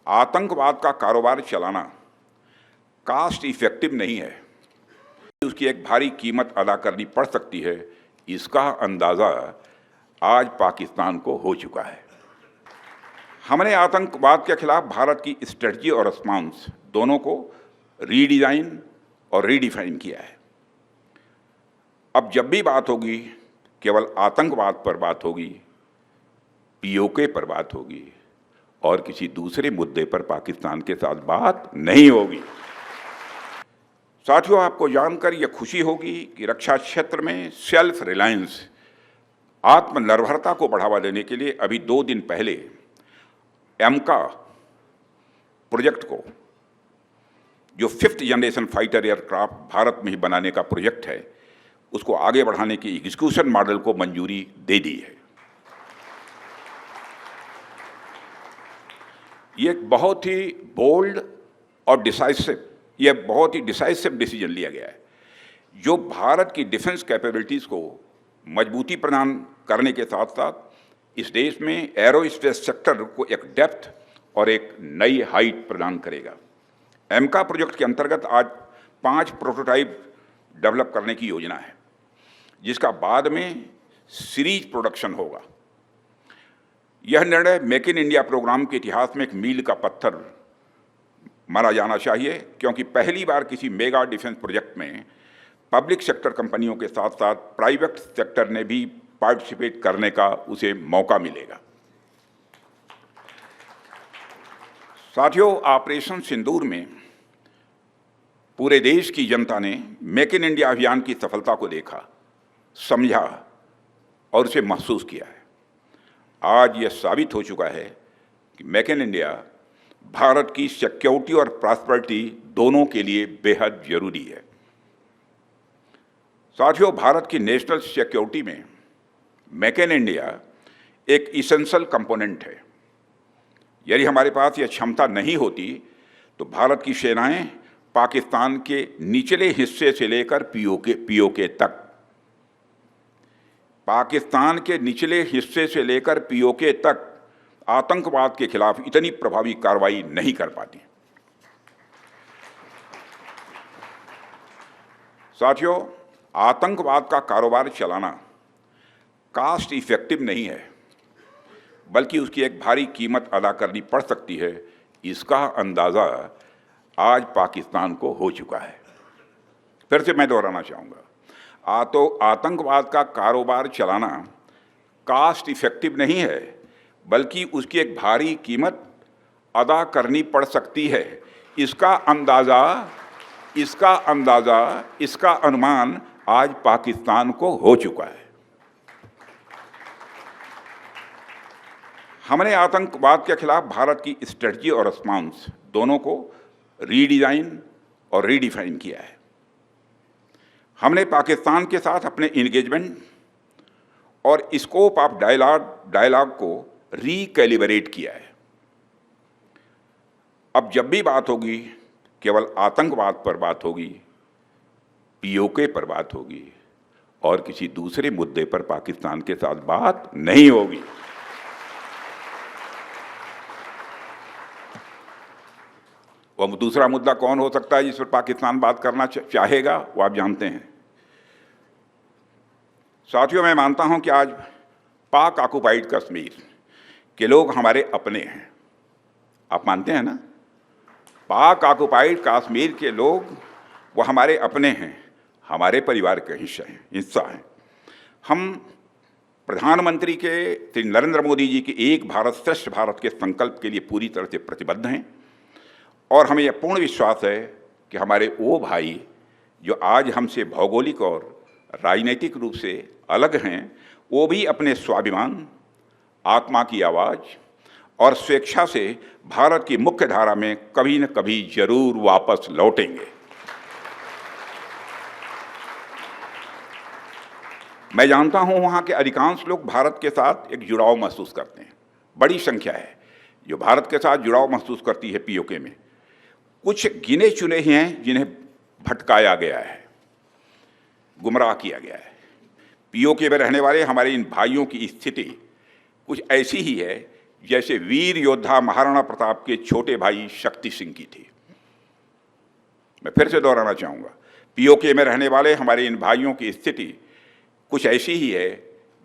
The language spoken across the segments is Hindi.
आतंकवाद का कारोबार चलाना कास्ट इफेक्टिव नहीं है, उसकी एक भारी कीमत अदा करनी पड़ सकती है। इसका अंदाज़ा आज पाकिस्तान को हो चुका है। हमने आतंकवाद के खिलाफ भारत की स्ट्रेटजी और रिस्पॉन्स दोनों को रीडिज़ाइन और रीडिफाइन किया है। अब जब भी बात होगी, केवल आतंकवाद पर बात होगी, पीओके पर बात होगी और किसी दूसरे मुद्दे पर पाकिस्तान के साथ बात नहीं होगी। साथियों, आपको जानकर यह खुशी होगी कि रक्षा क्षेत्र में सेल्फ रिलायंस, आत्मनिर्भरता को बढ़ावा देने के लिए अभी 2 दिन पहले एमका प्रोजेक्ट को, जो 5th generation fighter aircraft Bharat में ही बनाने का प्रोजेक्ट है, उसको आगे बढ़ाने की एग्जीक्यूशन मॉडल को मंजूरी दे दी है। ये एक बहुत ही बोल्ड और बहुत ही डिसाइसिव डिसीजन लिया गया है, जो भारत की डिफेंस कैपेबिलिटीज़ को मजबूती प्रदान करने के साथ साथ इस देश में एरोस्पेस सेक्टर को एक डेप्थ और एक नई हाइट प्रदान करेगा। एमका प्रोजेक्ट के अंतर्गत आज 5 प्रोटोटाइप डेवलप करने की योजना है, जिसका बाद में सीरीज प्रोडक्शन होगा। यह निर्णय मेक इन इंडिया प्रोग्राम के इतिहास में एक मील का पत्थर माना जाना चाहिए, क्योंकि पहली बार किसी मेगा डिफेंस प्रोजेक्ट में पब्लिक सेक्टर कंपनियों के साथ साथ प्राइवेट सेक्टर ने भी पार्टिसिपेट करने का उसे मौका मिलेगा। साथियों, ऑपरेशन सिंदूर में पूरे देश की जनता ने मेक इन इंडिया अभियान की सफलता को देखा, समझा और उसे महसूस किया है। आज यह साबित हो चुका है कि मेक इन इंडिया भारत की सिक्योरिटी और प्रॉस्पेरिटी दोनों के लिए बेहद जरूरी है। साथियों, भारत की नेशनल सिक्योरिटी में मेक इन इंडिया एक इसेंशियल कंपोनेंट है। यदि हमारे पास यह क्षमता नहीं होती तो भारत की सेनाएं पाकिस्तान के निचले हिस्से से लेकर पीओके तक, पाकिस्तान के निचले हिस्से से लेकर पीओके तक आतंकवाद के खिलाफ इतनी प्रभावी कार्रवाई नहीं कर पाती। साथियों, आतंकवाद का कारोबार चलाना कास्ट इफेक्टिव नहीं है, बल्कि उसकी एक भारी कीमत अदा करनी पड़ सकती है। इसका अंदाज़ा आज पाकिस्तान को हो चुका है। फिर से मैं दोहराना चाहूँगा, आतंकवाद का कारोबार चलाना कास्ट इफेक्टिव नहीं है, बल्कि उसकी एक भारी कीमत अदा करनी पड़ सकती है। इसका अनुमान आज पाकिस्तान को हो चुका है। हमने आतंकवाद के खिलाफ भारत की स्ट्रेटजी और रिस्पॉन्स दोनों को रीडिज़ाइन और रीडिफाइन किया है। हमने पाकिस्तान के साथ अपने इंगेजमेंट और स्कोप ऑफ डायलॉग को रीकैलिब्रेट किया है। अब जब भी बात होगी, केवल आतंकवाद पर बात होगी, पीओके पर बात होगी और किसी दूसरे मुद्दे पर पाकिस्तान के साथ बात नहीं होगी। वह दूसरा मुद्दा कौन हो सकता है जिस पर पाकिस्तान बात करना चाहेगा, वो आप जानते हैं। साथियों, मैं मानता हूं कि आज पाक ऑक्युपाइड कश्मीर के लोग हमारे अपने हैं। आप मानते हैं ना? पाक ऑक्युपाइड कश्मीर के लोग वो हमारे अपने हैं, हमारे परिवार का हिस्सा हैं। हम प्रधानमंत्री के श्री नरेंद्र मोदी जी के एक भारत श्रेष्ठ भारत के संकल्प के लिए पूरी तरह से प्रतिबद्ध हैं और हमें यह पूर्ण विश्वास है कि हमारे वो भाई जो आज हमसे भौगोलिक और राजनीतिक रूप से अलग हैं, वो भी अपने स्वाभिमान, आत्मा की आवाज़ और स्वेच्छा से भारत की मुख्य धारा में कभी न कभी जरूर वापस लौटेंगे। मैं जानता हूं वहां के अधिकांश लोग भारत के साथ एक जुड़ाव महसूस करते हैं। बड़ी संख्या है जो भारत के साथ जुड़ाव महसूस करती है पीओके में। कुछ गिने चुने ही हैं जिन्हें भटकाया गया है, गुमराह किया गया है। पीओके में रहने वाले हमारे इन भाइयों की स्थिति कुछ ऐसी ही है जैसे वीर योद्धा महाराणा प्रताप के छोटे भाई शक्ति सिंह की थी। मैं फिर से दोहराना चाहूँगा, पीओके में रहने वाले हमारे इन भाइयों की स्थिति कुछ ऐसी ही है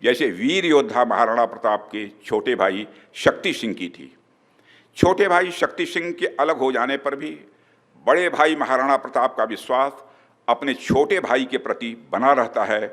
जैसे वीर योद्धा महाराणा प्रताप के छोटे भाई शक्ति सिंह की थी। छोटे भाई शक्ति सिंह के अलग हो जाने पर भी बड़े भाई महाराणा प्रताप का विश्वास अपने छोटे भाई के प्रति बना रहता है